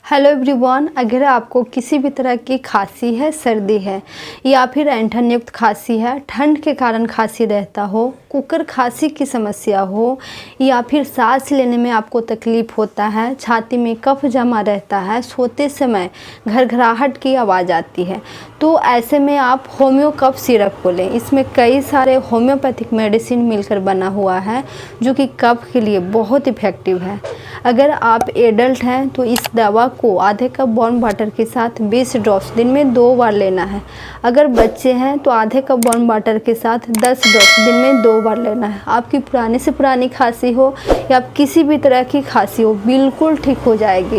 Hello everyone, अगर आपको किसी भी तरह की खांसी है, सर्दी है या फिर ऐंठन युक्त खांसी है, ठंड के कारण खांसी रहता हो, कुकर खांसी की समस्या हो या फिर सांस लेने में आपको तकलीफ़ होता है, छाती में कफ जमा रहता है, सोते समय घरघराहट की आवाज़ आती है, तो ऐसे में आप होम्यो कफ सिरप को लें। इसमें कई सारे होम्योपैथिक मेडिसिन मिलकर बना हुआ है जो कि कफ के लिए बहुत इफ़ेक्टिव है। अगर आप एडल्ट हैं तो इस दवा को आधे कप वार्म वाटर के साथ 20 ड्रॉप्स दिन में 2 बार लेना है। अगर बच्चे हैं तो आधे कप वार्म वाटर के साथ 10 ड्रॉप्स दिन में 2 बार लेना है। आपकी पुरानी से पुरानी खांसी हो या किसी भी तरह की खांसी हो, बिल्कुल ठीक हो जाएगी।